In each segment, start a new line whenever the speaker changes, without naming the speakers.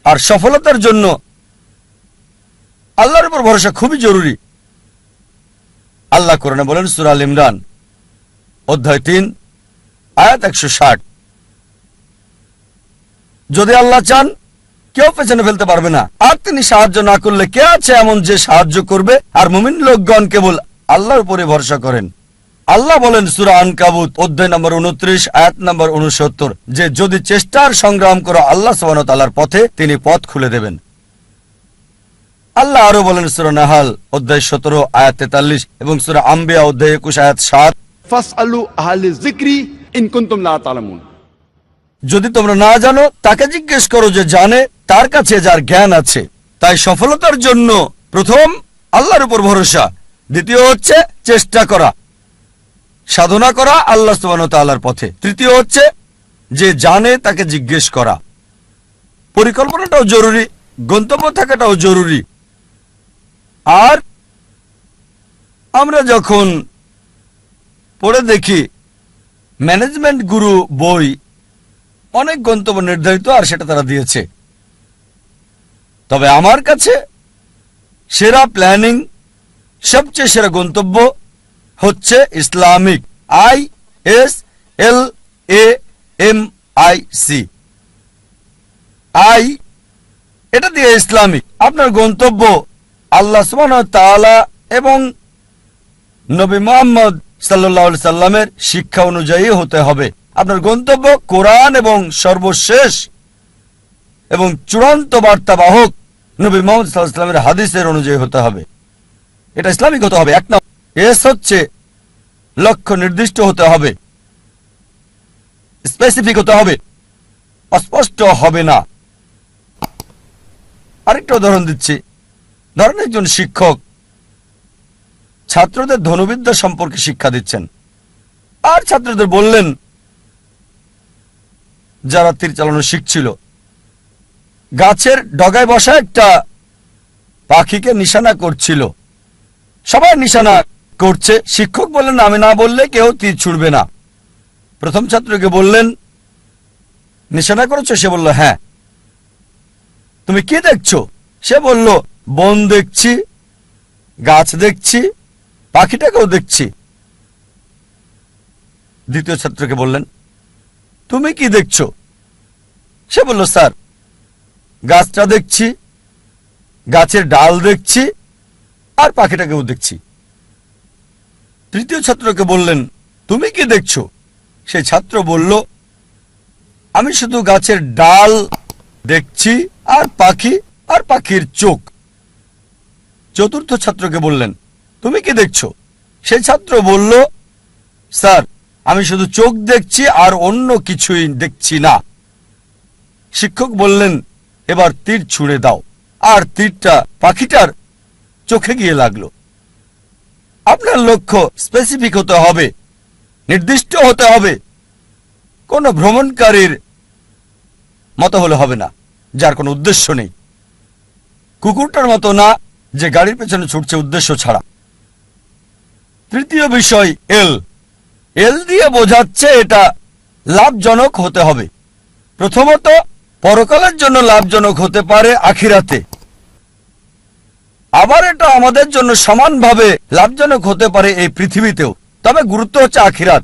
আর সফলতার জন্য আল্লাহর উপর ভরসা খুবই জরুরি। আল্লাহ কোরআনে বলেন সূরা আল ইমরান অধ্যায় 3 আয়াত 160, যদি আল্লাহ চান কেউ পেছনে ফেলতে পারবে না, আর তিনি সাহায্য না করলে কে আছে এমন যে সাহায্য করবে? আর মুমিন লোকগণ কেবল আল্লাহর উপরে ভরসা করেন। আল্লাহ বলেন সূরা আনকাবুত অধ্যায় নম্বর 29 আয়াত নম্বর 69 যে যদি চেষ্টার সংগ্রাম করো আল্লাহ সুবহানাহু ওয়া তাআলার পথে, তিনি পথ খুলে দেবেন। আল্লাহ আরো বলেন সূরা নাহাল অধ্যায় 17 আয়াত 43 এবং সূরা আম্বিয়া অধ্যায় 21 আয়াত 7,
ফাসআলু আহলে যিকরি ইন কুনতুম লা তা'লামুন।
যদি তোমরা না জানো তাকে জিজ্ঞেস করো যে জানে, তার কাছে যার জ্ঞান আছে। তাই সফলতার জন্য প্রথম আল্লাহর উপর ভরসা, দ্বিতীয় হচ্ছে চেষ্টা করা, সাধনা করা আল্লাহ সুবহানাহু ওয়া তাআলার পথে, তৃতীয় হচ্ছে যে জানে তাকে জিজ্ঞেস করা। পরিকল্পনাটাও জরুরি, গন্তব্য থাকাটাও জরুরি। আর আমরা যখন পড়ে দেখি ম্যানেজমেন্ট গুরু বই, অনেক গন্তব্য নির্ধারিত আর সেটা তারা দিয়েছে, তবে আমার কাছে সেরা প্ল্যানিং, সবচেয়ে সেরা গন্তব্য হচ্ছে ইসলামিক, ISLAMIC, আই এটা দিয়ে ইসলামিক। আপনার গন্তব্য আল্লাহ সুবহানাহু ওয়া তাআলা এবং নবী মুহাম্মদ সাল্লাল্লাহু আলাইহি সাল্লামের শিক্ষা অনুযায়ী হতে হবে। আপনার গন্তব্য কোরআন এবং সর্বশেষ এবং চূড়ান্ত বার্তাবাহক নবী মুহাম্মদ সাল্লাল্লাহু আলাইহি সাল্লামের হাদিসের অনুযায়ী হতে হবে। এটা ইসলামিক হতে হবে। এক নম্বর। এস হচ্ছে লক্ষ্য নির্দিষ্ট হতে হবে, স্পেসিফিক হতে হবে, অস্পষ্ট হবে না। আরেকটা উদাহরণ দিচ্ছি। ধরেন একজন শিক্ষক ছাত্রদের ধনুবিদ্যা সম্পর্কে শিক্ষা দিচ্ছেন, আর ছাত্রদের বললেন, যারা তীর চালানো শিখছিল, গাছের ডগায় বসা একটা পাখিকে নিশানা করছিল। সবাই নিশানা করছে, শিক্ষক বললেন আমি না বললে কেউ তীর ছুড়বে না। প্রথম ছাত্রকে বললেন নিশানা করেছো? সে বলল হ্যাঁ। তুমি কি দেখছো? সে বলল বন দেখছি, গাছ দেখছি, পাখিটাকেও দেখছি। দ্বিতীয় ছাত্রকে বললেন তুমি কি দেখছো? সে বলল স্যার গাছটা দেখছি, গাছের ডাল দেখছি, আর পাখিটাকেও দেখছি। তৃতীয় ছাত্রকে বললেন তুমি কি দেখছো? সেই ছাত্র বলল আমি শুধু গাছের ডাল দেখছি আর পাখি আর পাখির চোখ। চতুর্থ ছাত্রকে বললেন তুমি কি দেখছো? সেই ছাত্র বলল স্যার আমি শুধু চোখ দেখছি আর অন্য কিছুই দেখছি না। শিক্ষক বললেন এবার তীর ছুঁড়ে দাও, আর তীরটা পাখিটার চোখে গিয়ে লাগলো। আপনার লক্ষ্য স্পেসিফিক হতে হবে, নির্দিষ্ট হতে হবে। কোন ভ্রমণকারীর মতো হলে হবে না, যার কোনো উদ্দেশ্য নেই। কুকুরটার মতো না, যে গাড়ির পেছনে ছুটছে উদ্দেশ্য ছাড়া। তৃতীয় বিষয় এল দিয়ে বোঝাচ্ছে এটা লাভজনক হতে হবে। প্রথমত পরকালের জন্য লাভজনক হতে পারে আখিরাতে, আবার এটা আমাদের জন্য সমানভাবে লাভজনক হতে পারে এই পৃথিবীতেও, তবে গুরুত্ব হচ্ছে আখিরাত।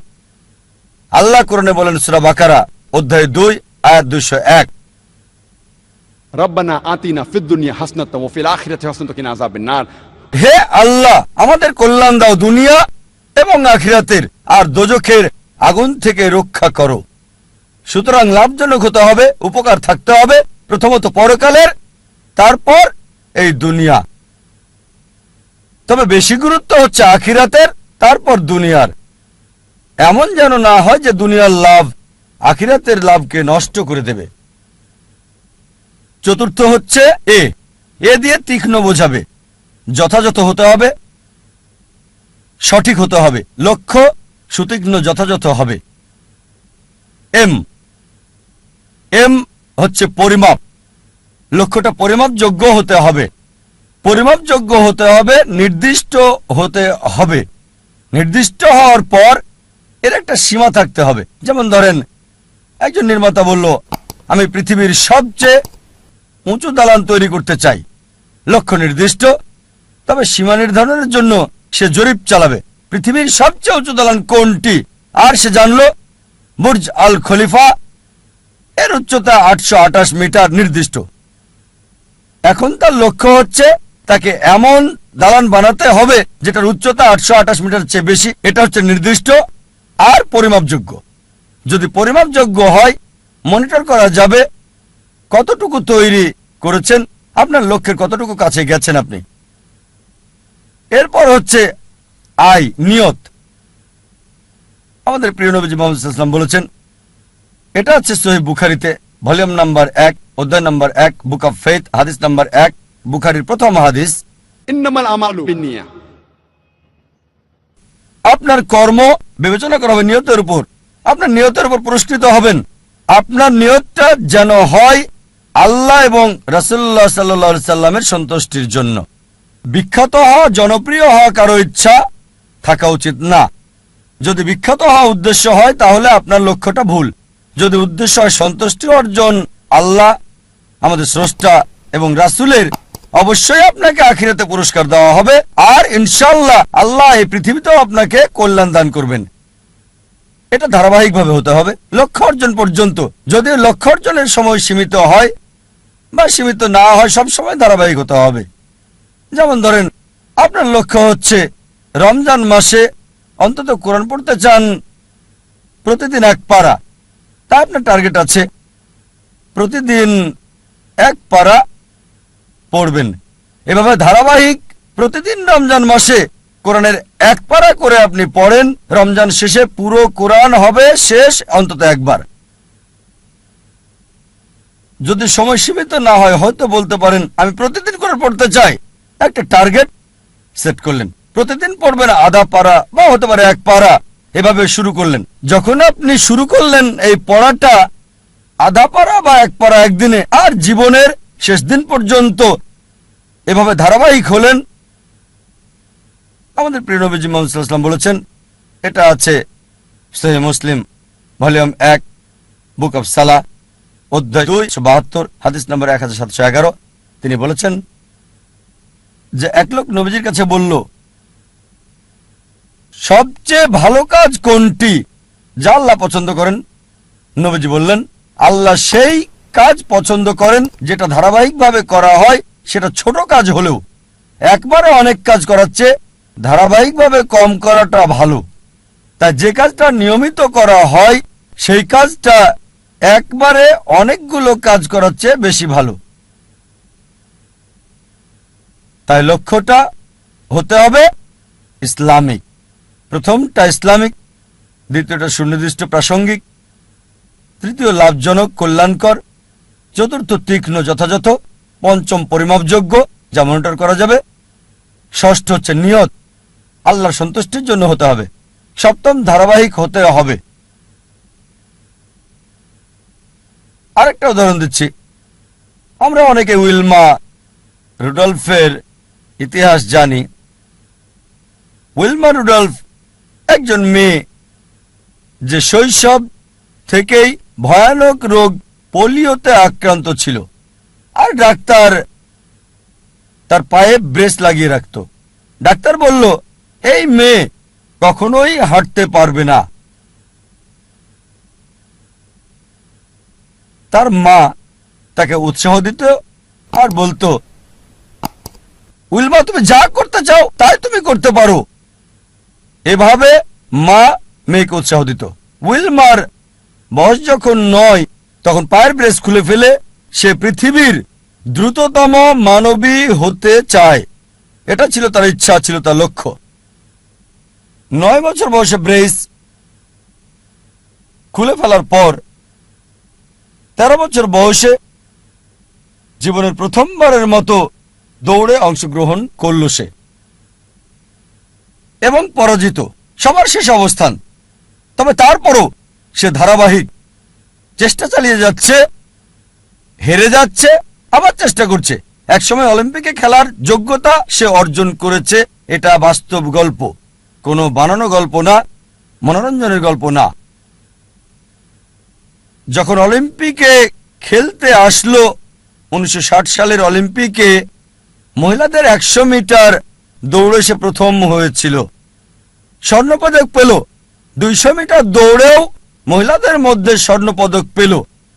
আল্লাহ কোরআনে বলেন সূরা বাকারা অধ্যায় 2 আয়াত 201,
রব্বানা আতিনা ফিদ দুনিয়া হাসনাতাও ওয়া ফিল আখিরাতি হাসনাতাও ওয়া কিনা আযাবান নার।
হে আল্লাহ আমাদের কল্যাণ দাও দুনিয়া এবং আখিরাতের, আর দোজখের আগুন থেকে রক্ষা করো। সুতরাং লাভজনক হতে হবে, উপকার থাকতে হবে, প্রথমত পরকালের, তারপর এই দুনিয়া। তবে বেশি গুরুত্ব হচ্ছে আখিরাতের, তারপর দুনিয়ার। এমন যেন না হয় যে দুনিয়ার লাভ আখিরাতের লাভকে নষ্ট করে দেবে। চতুর্থ হচ্ছে এ দিয়ে তীক্ষ্ণ বোঝাবে, যথাযথ হতে হবে, সঠিক হতে হবে, লক্ষ্য সুতীক্ষ্ণ যথাযথ হবে। এম হচ্ছে পরিমাপ, লক্ষ্যটা পরিমাপযোগ্য হতে হবে। পরিমাপযোগ্য হতে হবে, নির্দিষ্ট হতে হবে। নির্দিষ্ট হওয়ার পর এর একটা সীমা থাকতে হবে। যেমন ধরেন একজন নির্মাতা বলল আমি পৃথিবীর সবচেয়ে উঁচু দালান তৈরি করতে চাই, লক্ষ্য নির্দিষ্ট, তবে সীমা নির্ধারণের জন্য সে জরিপ চালাবে পৃথিবীর সবচেয়ে উঁচু দালান কোনটি, আর সে জানল বুর্জ আল খলিফা, এর উচ্চতা 828 মিটার নির্দিষ্ট। এখন তার লক্ষ্য হচ্ছে তাকে এমন দালান বানাতে হবে যেটার উচ্চতা 828 মিটার চেয়ে বেশি। এটা হচ্ছে নির্দিষ্ট আর পরিমাপযোগ্য। যদি পরিমাপযোগ্য হয়, মনিটর করা যাবে কতটুকু তৈরি করেছেন, আপনার লক্ষ্যের কতটুকু কাছে গেছেন আপনি। এরপর হচ্ছে নিয়ত। আমাদের প্রিয় নবীজি মুহাম্মদ সাল্লাল্লাহু আলাইহি ওয়াসাল্লাম বলেছেন, এটা আছে সহিহ বুখারীতে ভলিউম নাম্বার 1 অধ্যায় নাম্বার 1 বুক অফ ফেথ হাদিস নাম্বার 1, বুখারীর প্রথম হাদিস।
ইন্নামাল আমালু বিন্নিয়া।
আপনার কর্ম বিবেচনা করা হবে নিয়তের উপর। আপনার নিয়তের উপর পুরস্কৃত হবেন। আপনার নিয়তটা যেন হয় আল্লাহ এবং রাসূলুল্লাহ সাল্লাল্লাহু আলাইহি সাল্লামের সন্তুষ্টির জন্য। বিখ্যাত হওয়া, জনপ্রিয় হওয়া কারো ইচ্ছা থাকা উচিত না। যদি বিখ্যাত হওয়া উদ্দেশ্য হয় তাহলে আপনার লক্ষ্যটা ভুল। যদি উদ্দেশ্য হয় সন্তুষ্টি অর্জন আল্লাহ, আমাদের স্রষ্টা এবং রাসূলের, অবশ্যই আপনাকে আখিরাতে পুরস্কার দেওয়া হবে, আর ইনশাআল্লাহ আল্লাহ এই পৃথিবীতেও আপনাকে কল্যাণ দান করবেন। এটা ধারাবাহিকভাবে হতে হবে লক্ষ্য অর্জন পর্যন্ত। যদিও লক্ষ্য অর্জনের সময় সীমিত হয় বা সীমিত না হয়, সব সময় ধারাবাহিক হতে হবে। যেমন ধরেন, আপনার লক্ষ্য হচ্ছে রমজান মাসে অন্তত কোরআন পড়তে চান প্রতিদিন 1 পারা, তা আপনার টার্গেট আছে প্রতিদিন 1 পারা পড়বেন। এভাবে ধারাবাহিক প্রতিদিন রমজান মাসে কোরআনের 1 পারা করে আপনি পড়েন। রমজান শেষে পুরো কোরআন হবে শেষ অন্তত একবার। যদি সময় সীমিত না হয়, হয়তো বলতে পারেন আমি প্রতিদিন করে পড়তে চাই। একটা টার্গেট সেট করলেন, প্রতিদিন পড়বেন আধা পারা বা হতে পারে 1 পারা, এভাবে শুরু করলেন। যখন আপনি শুরু করলেন এই পড়াটা আধা পারা বা 1 পারা একদিনে, আর জীবনের শেষ দিন পর্যন্ত এভাবে ধারাবাহিক হলেন, আমাদের প্রিয় নবীজি মুহাম্মদ সাল্লাল্লাহু আলাইহি ওয়াসাল্লাম বলেছেন, এটা আছে সহিহ মুসলিম ভলিউম 1 বুক অফ সালাহ অধ্যায় 272 হাদিস নম্বর 1711। তিনি বলেছেন যে এক লোক নবীজির কাছে বলল, সবচেয়ে ভালো কাজ কোনটি যা আল্লাহ পছন্দ করেন? নবীজি বললেন, আল্লাহ সেই কাজ পছন্দ করেন যেটা ধারাবাহিকভাবে করা হয়, সেটা ছোট কাজ হলেও। একবারে অনেক কাজ করাচ্ছে ধারাবাহিকভাবে কম করাটা ভালো। তাই যে কাজটা নিয়মিত করা হয় সেই কাজটা একবারে অনেকগুলো কাজ করাচ্ছে বেশি ভালো। তাই লক্ষ্যটা হতে হবে ইসলামিক। প্রথমটা ইসলামিক, দ্বিতীয়টা সুনির্দিষ্ট প্রাসঙ্গিক, তৃতীয় লাভজনক কল্যাণকর, চতুর্থ তীক্ষ্ণ যথাযথ, পঞ্চম পরিমাপযোগ্য যা মনিটর করা যাবে, ষষ্ঠ হচ্ছে নিয়ত আল্লাহর সন্তুষ্টির জন্য হতে হবে, সপ্তম ধারাবাহিক হতে হবে। আরেকটা উদাহরণ দিচ্ছি। আমরা অনেকে উইলমা রুডলফের ইতিহাস জানি। উইলমা রুডলফ একজন মেয়ে যে শৈশব থেকেই ভয়ানক রোগ পোলিওতে আক্রান্ত ছিল, আর ডাক্তার তার পায়ে ব্রেস লাগিয়ে রাখত। ডাক্তার বলল, এই মেয়ে কখনোই হাঁটতে পারবে না। তার মা তাকে উৎসাহ দিত আর বলতো, উইলমা তুমি যা করতে চাও তাই তুমি করতে পারো। এভাবে মা মেয়েকে উৎসাহ দিত। উইলমার বয়স যখন 9, তখন পায়ের ব্রেস খুলে ফেলে সে পৃথিবীর দ্রুততম মানবী হতে চায়। এটা ছিল তার ইচ্ছা, ছিল তার লক্ষ্য। 9 বছর বয়সে ব্রেস খুলে ফেলার পর 13 বছর বয়সে জীবনের প্রথমবারের মতো দৌড়ে অংশগ্রহণ করল সে, এবং পরাজিত, সবার শেষ অবস্থান। তবে তারপরও সে ধারাবাহিক চেষ্টা চালিয়ে যাচ্ছে, হেরে যাচ্ছে, আবার চেষ্টা করছে। একসময় অলিম্পিকে খেলার যোগ্যতা সে অর্জন করেছে। এটা বাস্তব গল্প, কোনো বানানো গল্প না, মনোরঞ্জনের গল্প না। যখন অলিম্পিকে খেলতে আসলো 1960 সালের অলিম্পিকে মহিলাদের 100 মিটার দৌড়ে সে প্রথম হয়েছিল, স্বর্ণপদক পেল। 200 মিটার দৌড়েও মহিলাদের মধ্যে স্বর্ণপদক পেল।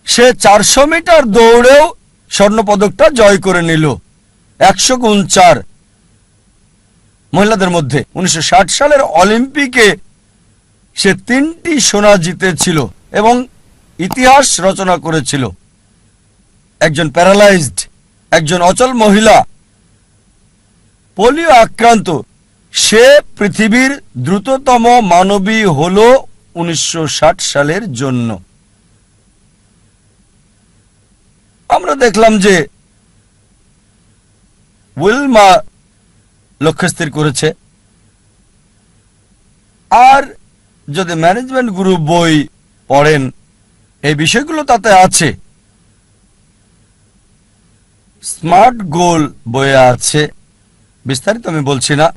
সে 400 মিটার দৌড়েও স্বর্ণপদকটা জয় করে নিল। 100 গুণ 4 মহিলাদের মধ্যে 1960 সালের অলিম্পিকে সে 3টি সোনা জিতেছিল এবং ইতিহাস রচনা করেছিল। একজন প্যারালাইজড, একজন অচল মহিলা, পোলিও আক্রান্ত, সে পৃথিবীর দ্রুততম মানবী হল 1960 সালের জন্য। আমরা দেখলাম যে উইলমা লক্ষ্য স্থির করেছে। আর যদি ম্যানেজমেন্ট গ্রুপ বই পড়েন, এই বিষয়গুলো তাতে আছে। স্মার্ট গোল বইয়ে আছে, বিস্তারিত আমি বলছি না।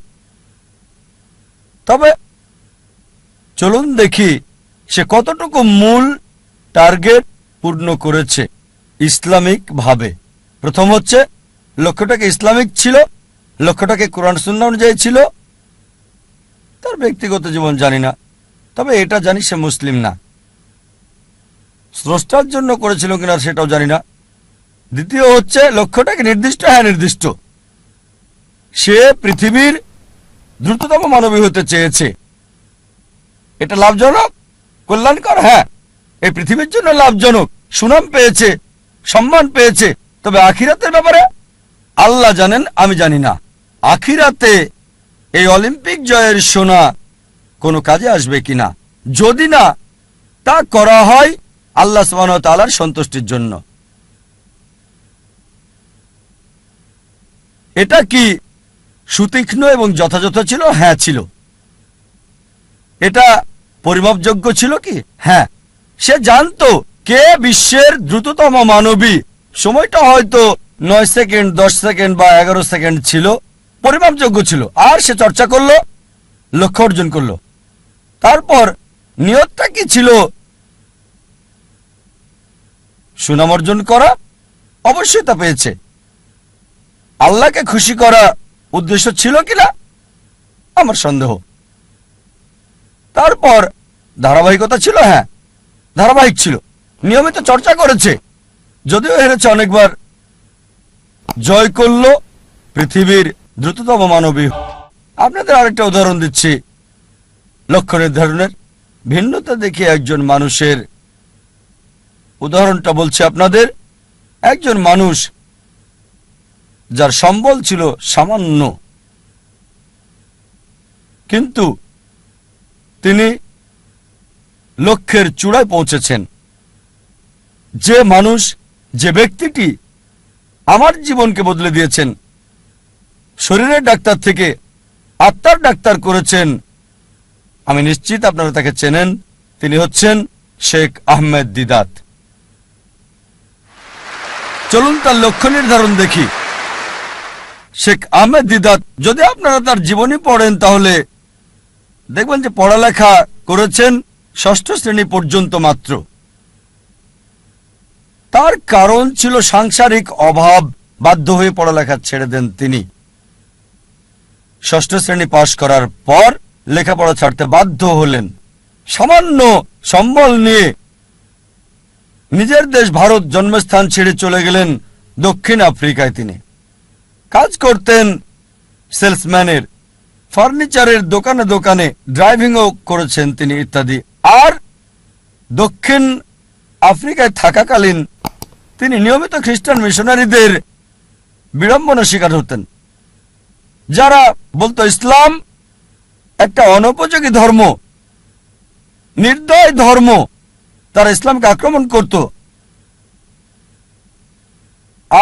তবে চলুন দেখি সে কতটুকু মূল টার্গেট পূর্ণ করেছে ইসলামিক ভাবে। প্রথম হচ্ছে লক্ষ্যটাকে ইসলামিক ছিল, লক্ষ্যটাকে কোরআন সুন্নাহ অনুযায়ী ছিল। তার ব্যক্তিগত জীবন জানি না, তবে এটা জানি সে মুসলিম না। স্রষ্টার জন্য করেছিল কিনা সেটাও জানি না। দ্বিতীয় হচ্ছে লক্ষ্যটাকে নির্দিষ্ট, হ্যাঁ নির্দিষ্ট। সে পৃথিবীর দ্রুততম মানবী হতে চেয়েছে। এটা লাভজনক, কল্যাণকর, হ্যাঁ এই পৃথিবীর জন্য লাভজনক। সুনাম পেয়েছে, সম্মান পেয়েছে। তবে আখিরাতের ব্যাপারে আল্লাহ জানেন, আমি জানি না। আখিরাতে এই অলিম্পিক জয়ের সোনা কোনো কাজে আসবে কিনা। যদি না তা করা হয় আল্লাহ সুবহানাহু ওয়া তাআলার সন্তুষ্টির জন্য। এটা কি সুতীক্ষ্ণ এবং যথাযথ ছিল? হ্যাঁ ছিল। এটা পরিমাপযোগ্য ছিল কি? হ্যাঁ। সে জানতো কে বিশ্বের দ্রুততম মানবী। সময়টা হয়তো 9 সেকেন্ড, 10 সেকেন্ড বা 11 সেকেন্ড ছিল, পরিমাপযোগ্য ছিল। আর সে চর্চা করলো, লক্ষ্য অর্জন করলো। তারপর নিয়তটা কি ছিল? সুনাম অর্জন করা। অবশ্যই তা পেয়েছে। আল্লাহকে খুশি করা উদ্দেশ্য ছিল কিনা আমার সন্দেহ। তারপর ধারাবাহিকতা ছিল, হ্যাঁ ধারাবাহিক ছিল, নিয়মিত চর্চা করেছে। যদিও হেরেছে অনেকবার, জয় করল পৃথিবীর দ্রুততম মানবী। আপনাদের আরেকটা উদাহরণ দিচ্ছি লক্ষ্য নির্ধারণের। ভিন্নতা দেখে একজন মানুষের উদাহরণটা বলছি আপনাদের। একজন মানুষ যার সম্বল ছিল সামান্য, কিন্তু তিনি লক্ষ্যের চূড়ায় পৌঁছেছেন। যে মানুষ, যে ব্যক্তিটি আমার জীবনকে বদলে দিয়েছেন, শরীরের ডাক্তার থেকে আত্মার ডাক্তার করেছেন, আমি নিশ্চিত আপনারা তাকে চেনেন। তিনি হচ্ছেন শেখ আহমেদ দিদাত। চলুন তার লক্ষ্য নির্ধারণ দেখি। শেখ আহমেদ দিদাত, যদি আপনারা তার জীবনী পড়েন তাহলে দেখবেন যে পড়ালেখা করেছেন 6ষ্ঠ শ্রেণী পর্যন্ত মাত্র। তার কারণ ছিল সাংসারিক অভাব। বাধ্য হয়ে পড়ালেখা ছেড়ে দেন তিনি। 6ষ্ঠ শ্রেণী পাশ করার পর লেখাপড়া ছাড়তে বাধ্য হলেন। সামান্য সম্বল নিয়ে নিজের দেশ ভারত জন্মস্থান ছেড়ে চলে গেলেন দক্ষিণ আফ্রিকায়। তিনি কাজ করতেন সেলসম্যানের, ফার্নিচারের দোকানে দোকানে, ড্রাইভিংও করেছেন তিনি ইত্যাদি। আর দক্ষিণ আফ্রিকায় থাকাকালীন তিনি নিয়মিত খ্রিস্টান মিশনারিদের বিড়ম্বনা শিকার হতেন, যারা বলতো ইসলাম একটা অনুপযোগী ধর্ম, নির্দয় ধর্ম। তারা ইসলামকে আক্রমণ করত।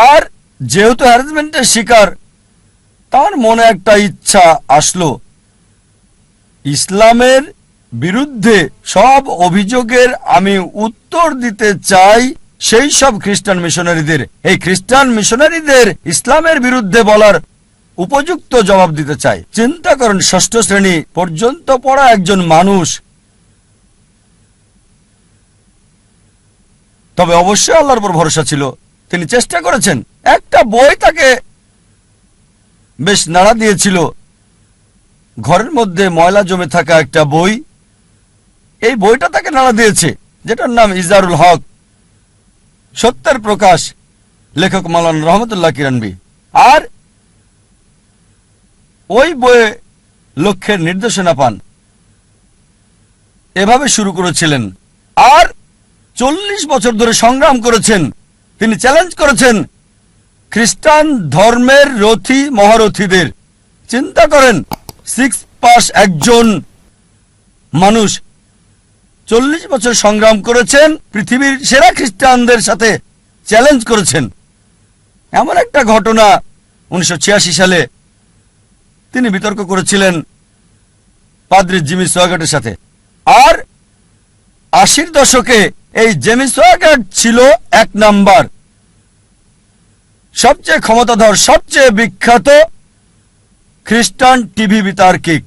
আর যেহেতু হ্যারাসমেন্টের শিকার, তার মনে একটা ইচ্ছা আসলো, ইসলামের বিরুদ্ধে সব অভিযোগের আমি উত্তর দিতে চাই সেই সব খ্রিস্টান মিশনারিদের। এই খ্রিস্টান মিশনারিদের ইসলামের বিরুদ্ধে বলার উপযুক্ত জবাব দিতে চাই। চিন্তা করেন, 6ষ্ঠ শ্রেণী পর্যন্ত পড়া একজন মানুষ। তবে অবশ্যই আল্লাহর উপর ভরসা ছিল। তিনি চেষ্টা করেছেন। একটা বই তাকে বেশ নাড়া দিয়েছিল, ঘরের মধ্যে ময়লা জমে থাকা একটা বই। এই বইটা তাকে নাড়া দিয়েছে, যেটার নাম ইজারুল হক, সত্যের প্রকাশ, লেখক মাওলানা রহমতুল্লাহ কিরানবী। আর ওই বইয়ে লক্ষ্যের নির্দেশনা পান, এভাবে শুরু করেছিলেন। আর 40 বছর ধরে সংগ্রাম করেছেন। তিনি চ্যালেঞ্জ করেছেন খ্রিস্টান ধর্মের রথী মহারথীদের। চিন্তা করেন, 6 পাস একজন মানুষ 40 বছর সংগ্রাম করেছেন, পৃথিবীর সেরা খ্রিস্টানদের সাথে চ্যালেঞ্জ করেছেন। এমন একটা ঘটনা 1986 সালে তিনি বিতর্ক করেছিলেন পাদ্রী জিমি সোয়াগাটের সাথে। আর 80-র দশকে এই জেমি সোয়াগাট ছিল 1 নাম্বার, সবচেয়ে ক্ষমতাধর, সবচেয়ে বিখ্যাত খ্রিস্টান টিভি বিতার্কিক।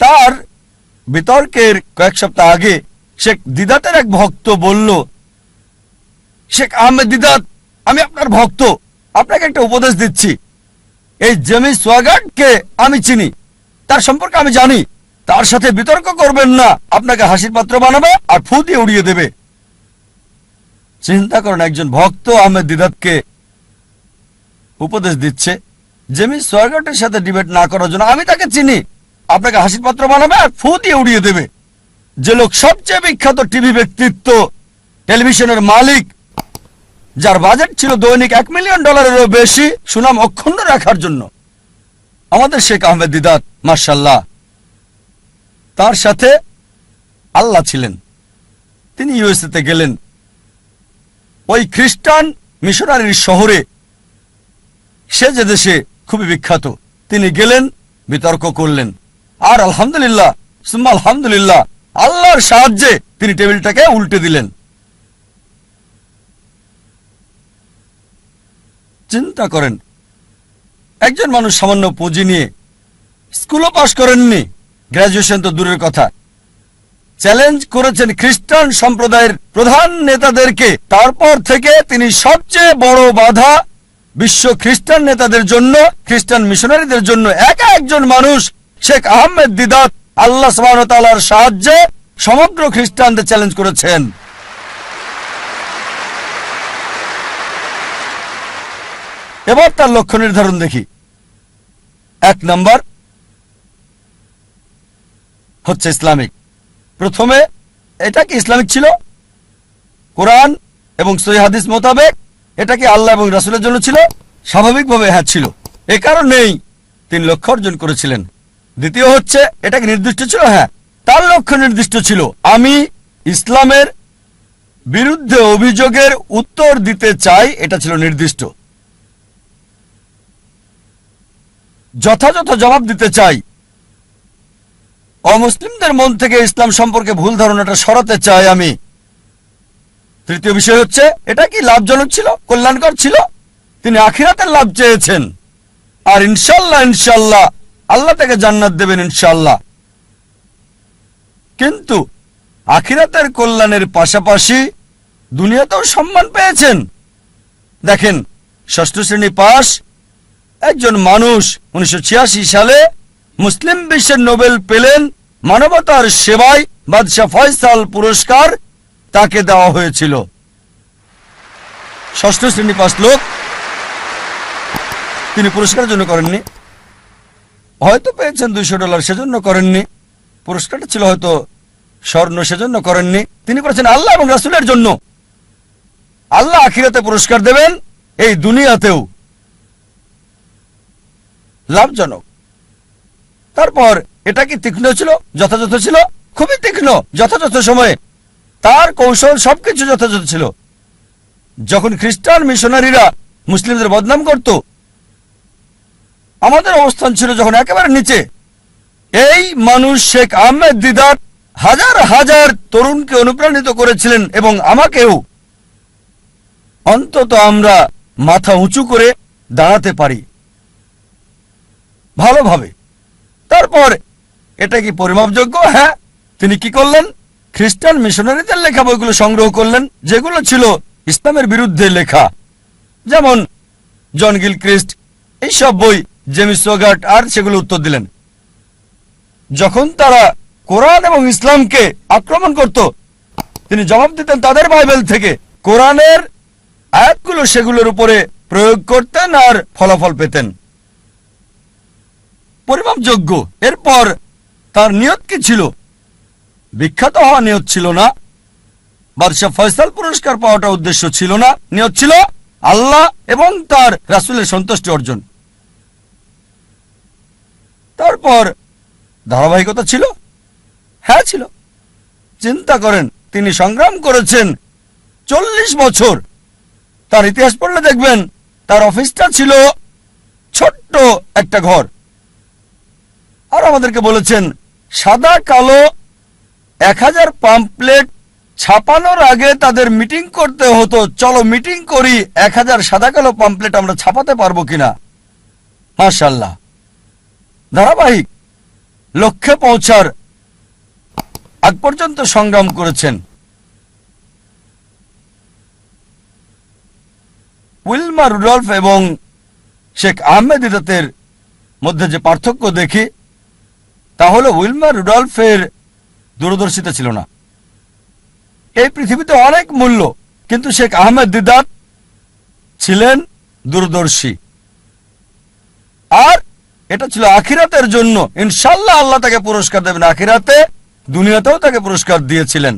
তার বিতর্কের কয়েক সপ্তাহ আগে শেখ দিদাতের এক ভক্ত বলল, শেখ আহমেদ দিদাত, আমি আপনার ভক্ত, আপনাকে একটা উপদেশ দিচ্ছি। এই জেমি সোয়াগাটকে আমি চিনি, তার সম্পর্কে আমি জানি, তার সাথে বিতর্ক করবেন না, আপনাকে হাসির পাত্র বানাবে আর ফু দিয়ে উড়িয়ে দেবে। চিন্তা করেন, একজন ভক্ত আহমেদ দিদাতকে উপদেশ দিচ্ছে জেমি সোয়াগাটের সাথে ডিবেট না করার জন্য। আমি তাকে চিনি, আপনাকে হাসির পাত্র বানাবে আর ফু দিয়ে উড়িয়ে দেবে। যে লোক সবচেয়ে বিখ্যাত টিভি ব্যক্তিত্ব, টেলিভিশনের মালিক, যার বাজেট ছিল দৈনিক $1 মিলিয়ন বেশি সুনাম অক্ষুণ্ণ রাখার জন্য, আমাদের শেখ আহমেদ দিদাত, মাশাআল্লাহ, তার সাথে আল্লাহ ছিলেন। তিনি ইউএসএতে গেলেন, ওই খ্রিস্টান মিশনারির শহরে, সে যে দেশে খুবই বিখ্যাত। তিনি গেলেন, বিতর্ক করলেন, আর আলহামদুলিল্লাহ সুম্মা আলহামদুলিল্লাহ, আল্লাহর সাহায্যে তিনি টেবিলটাকে উল্টে দিলেন। চিন্তা করেন, একজন মানুষ সামান্য পুঁজি নিয়ে, স্কুলও পাশ করেননি, গ্র্যাজুয়েশন তো দূরের কথা, চ্যালেঞ্জ করেছেন খ্রিস্টান সম্প্রদায়ের প্রধান নেতাদেরকে। তারপর থেকে তিনি সবচেয়ে বড় বাধা বিশ্ব খ্রিস্টান নেতাদের জন্য, খ্রিস্টান মিশনারিদের জন্য। একা একজন মানুষ, শেখ আহমেদ দিদাত, আল্লাহ সুবহানাহু ওয়া তাআলার সাহায্যে সমগ্র খ্রিস্টানদের চ্যালেঞ্জ করেছেন। এবার তার লক্ষ্য নির্ধারণ দেখি। 1 নাম্বার হচ্ছে ইসলামিক। প্রথমে এটা কি ইসলামিক ছিল? কোরআন এবং সহিহ হাদিস মোতাবেক এটা কি আল্লাহ এবং রাসূলের জন্য ছিল? স্বাভাবিকভাবে হ্যাঁ ছিল। এ কারণেই তিনি লক্ষ্য অর্জন করেছিলেন। দ্বিতীয় হচ্ছে, এটা কি নির্দিষ্ট ছিল? হ্যাঁ, তার লক্ষ্য নির্দিষ্ট ছিল। আমি ইসলামের বিরুদ্ধে অভিযোগের উত্তর দিতে চাই, এটা ছিল নির্দিষ্ট। যথাযথ জবাব দিতে চাই, অমুসলিমদের মন থেকে ইসলাম সম্পর্কে ভুল ধারণাটা সরাতে চাই আমি। তৃতীয় বিষয় হচ্ছে, এটা কি লাভজনক ছিল, কল্যাণকর ছিল? তিনি আখিরাতের লাভ চেয়েছেন, আর ইনশাল্লাহ ইনশাল্লাহ আল্লাহ তাকে জান্নাত দেবেন ইনশাল্লাহ। কিন্তু আখিরাতের কল্যাণের পাশাপাশি দুনিয়াতেও সম্মান পেয়েছেন। দেখেন, 6ষ্ঠ শ্রেণী পাস একজন মানুষ 1986 সালে মুসলিম বিশ্বের নোবেল পেলেন মানবতার সেবায়, বাদশাহ ফয়সাল পুরস্কার তাকে দেওয়া হয়েছিল। 6ষ্ঠ শ্রেণী পাস লোক, তিনি পুরস্কারের জন্য করেননি, হয়তো পেয়েছেন $200, সেজন্য করেননি। পুরস্কারটা ছিল হয়তো স্বর্ণ, সেজন্য করেননি। তিনি করেছেন আল্লাহ এবং রাসূলের জন্য। আল্লাহ আখিরাতে পুরস্কার দেবেন, এই দুনিয়াতেও। লাভজনক। তারপর এটা কি তীক্ষ্ণ ছিল, যথাযথ ছিল? খুবই তীক্ষ্ণ, যথাযথ সময়ে। তার কৌশল সবকিছু যথাযথ ছিল। যখন খ্রিস্টান মিশনারিরা মুসলিমদের বদনাম করত, আমাদের অবস্থান ছিল যখন একেবারে নিচে। এই মানুষ শেখ আহমেদ দিদাত হাজার হাজার তরুণকে অনুপ্রাণিত করেছিলেন, এবং আমাকেও। অন্তত আমরা মাথা উঁচু করে দাঁড়াতে পারি ভালোভাবে। তারপর এটা কি পরিমাপযোগ্য? হ্যাঁ। তিনি কি করলেন? খ্রিস্টান মিশনারিদের লেখা বইগুলো সংগ্রহ করলেন, যেগুলো ছিল ইসলামের বিরুদ্ধে লেখা, যেমন জন গিলক্রিস্ট, এইসব বই জেমস ওগার্ট, আর সেগুলো উত্তর দিলেন। যখন তারা কোরআন এবং ইসলামকে আক্রমণ করত, তিনি জবাব দিতেন তাদের বাইবেল থেকে। কোরআনের আয়াতগুলো সেগুলোর উপরে প্রয়োগ করতেন আর ফলাফল পেতেন পরিমাপযোগ্য। এরপর তার নিয়ত কি ছিল? বিখ্যাত হওয়া নিয়ত ছিল না, বাদশাহ ফয়সাল পুরস্কার পাওয়াটা উদ্দেশ্য ছিল না। নিয়ত ছিল আল্লাহ এবং তার রাসূলের সন্তুষ্টি অর্জন। তারপর ধারাবাহিকতা ছিল, হ্যাঁ ছিল। চিন্তা করেন, তিনি সংগ্রাম করেছেন 40 বছর। তার ইতিহাস পড়লে দেখবেন তার অফিসটা ছিল ছোট্ট একটা ঘর। আর আমাদেরকে বলেছেন সাদা কালো 1000 পাম্পলেট ছাপানোর আগে তাদের মিটিং করতে হতো। চলো মিটিং করি, 1000 সাদা কালো পাম্পলেট আমরা ছাপাতে পারবো কিনা। মাশাআল্লাহ, ধারাবাহিক লক্ষ্যে পৌঁছার আগ পর্যন্ত সংগ্রাম করেছেন। উইলমা রুডলফ এবং শেখ আহমেদ দিদাতের মধ্যে যে পার্থক্য দেখি, তা হলো উইলমা রুডলফের দূরদর্শিতা ছিল না। এই পৃথিবীতে অনেক মূল্য, কিন্তু শেখ আহমেদ দিদাত ছিলেন দূরদর্শী। আর এটা ছিল আখিরাতের জন্য। ইনশাআল্লাহ আল্লাহ তাকে পুরস্কার দেবেন আখিরাতে, দুনিয়াতেও তাকে পুরস্কার দিয়েছিলেন।